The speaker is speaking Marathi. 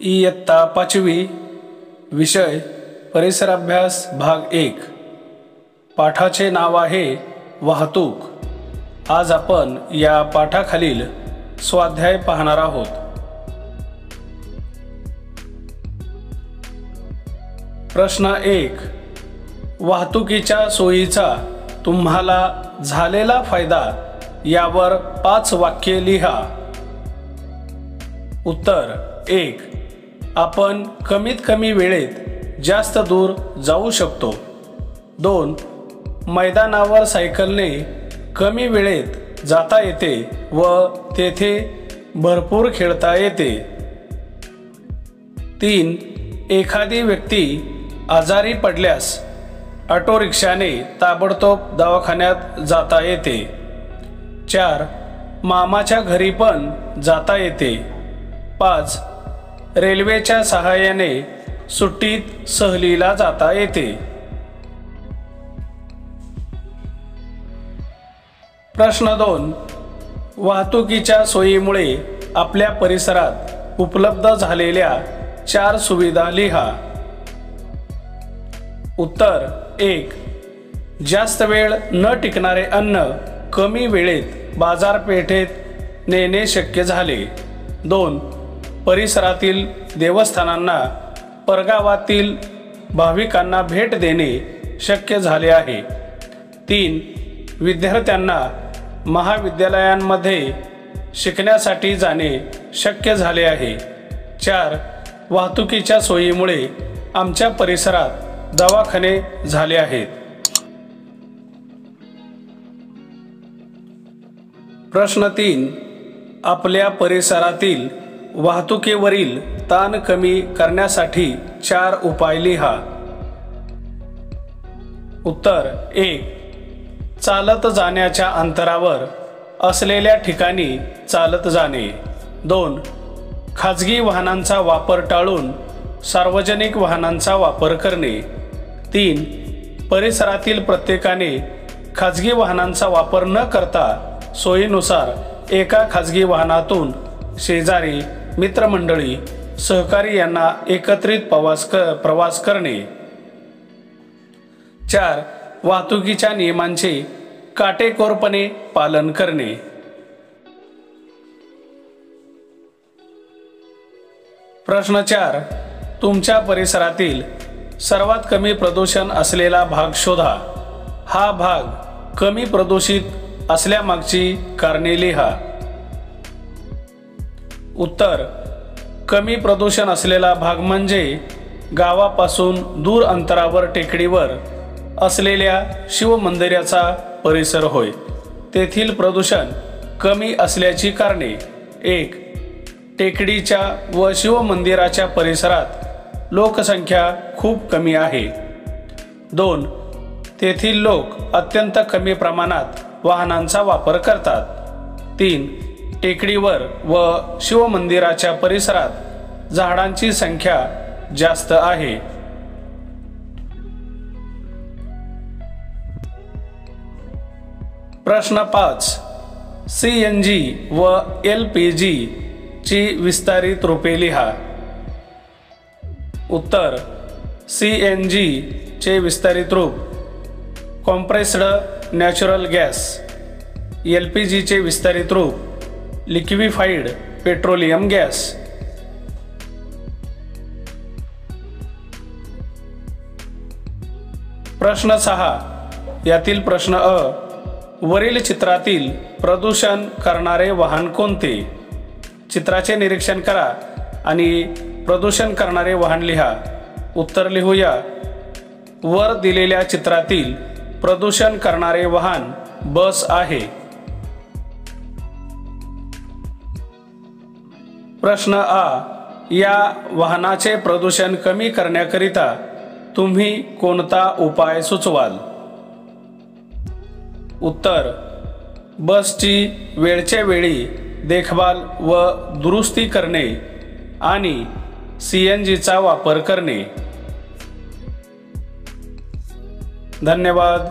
इयत्ता 5वी विषय परिसर अभ्यास भाग 1 पाठाचे नाव आहे वाहतूक। आज आपण या पाठाखालील स्वाध्याय पाहणार आहोत। प्रश्न 1 वाहतुकीच्या सोयीचा तुम्हाला झालेला फायदा यावर 5 वाक्ये लिहा। उत्तर 1 आपण कमीत कमी वेळेत जास्त दूर जाऊ शकतो। 2 मैदानावर सायकलने कमी वेळेत जाता येते व तेथे भरपूर खेळता येते। 3 एखादी व्यक्ती आजारी पडल्यास ऑटो रिक्षाने ताबडतोब दवाखान्यात जाता येते। 4 मामाच्या घरी पण जाता येते। 5 रेल्वेच्या सहाय्याने सुट्टीत सहलीला जाता येते। प्रश्न 2 वाहतुकीच्या सोयीमुळे आपल्या परिसरात उपलब्ध झालेल्या 4 सुविधा लिहा। उत्तर 1 जास्त वेळ न टिकणारे अन्न कमी वेळेत बाजारपेठेत नेणे शक्य झाले। 2 परिसरातील देवस्थानांना परगावातील भाविकांना भेट देणे शक्य झाले आहे। 3 विद्यार्थ्यांना महाविद्यालयांमध्ये शिकण्यासाठी जाणे शक्य झाले आहे। 4 वाहतुकीच्या सोयीमुळे आमच्या परिसरात दवाखाने झाले आहेत। प्रश्न 3 आपल्या परिसरातील वाहतुकीवरील ताण कमी करण्यासाठी 4 उपाय लिहा। उत्तर 1 चालत जाण्याच्या अंतरावर असलेल्या ठिकाणी चालत जाणे। 2 खाजगी वाहनांचा वापर टाळून सार्वजनिक वाहनांचा वापर करणे। 3 परिसरातील प्रत्येकाने खाजगी वाहनांचा वापर न करता सोयीनुसार एका खाजगी वाहनातून शेजारी मित्रमंडळी सहकारी यांना एकत्रित प्रवास करणे। 4 वाहतुकीच्या नियमांचे काटेकोरपणे पालन करणे। प्रश्न 4 तुमच्या परिसरातील सर्वात कमी प्रदूषण असलेला भाग शोधा। हा भाग कमी प्रदूषित असल्यामागची कारणे लिहा। उत्तर कमी प्रदूषण असलेला भाग म्हणजे गावापासून दूर अंतरावर टेकडीवर असलेल्या शिवमंदिराचा परिसर होय। तेथील प्रदूषण कमी असल्याची कारणे 1 टेकडीच्या व शिवमंदिराच्या परिसरात लोकसंख्या खूप कमी आहे। 2 तेथील लोक अत्यंत कमी प्रमाणात वाहनांचा वापर करतात। 3 टेकडीवर व शिवमंदिराच्या परिसरात झाडांची संख्या जास्त आहे। प्रश्न 5 CNG व LPG ची विस्तारित रूपे लिहा। उत्तर CNG चे विस्तारित रूप कॉम्प्रेस्ड नॅचरल गॅस। LPG चे विस्तारित रूप लिक्विफाइड पेट्रोलियम गॅस। प्रश्न 6 यातील प्रश्न अ वरील चित्रातील प्रदूषण करणारे वाहन कोणते? चित्राचे निरीक्षण करा आणि प्रदूषण करणारे वाहन लिहा। उत्तर लिहूया। वर दिलेल्या चित्रातील प्रदूषण करणारे वाहन बस आहे। प्रश्न आ या वाहनाचे प्रदूषण कमी करण्याकरिता तुम्ही कोणता उपाय सुचवाल? उत्तर बसची वेळच्या वेळी देखभाल व दुरुस्ती करणे आणि CNGचा वापर करणे। धन्यवाद।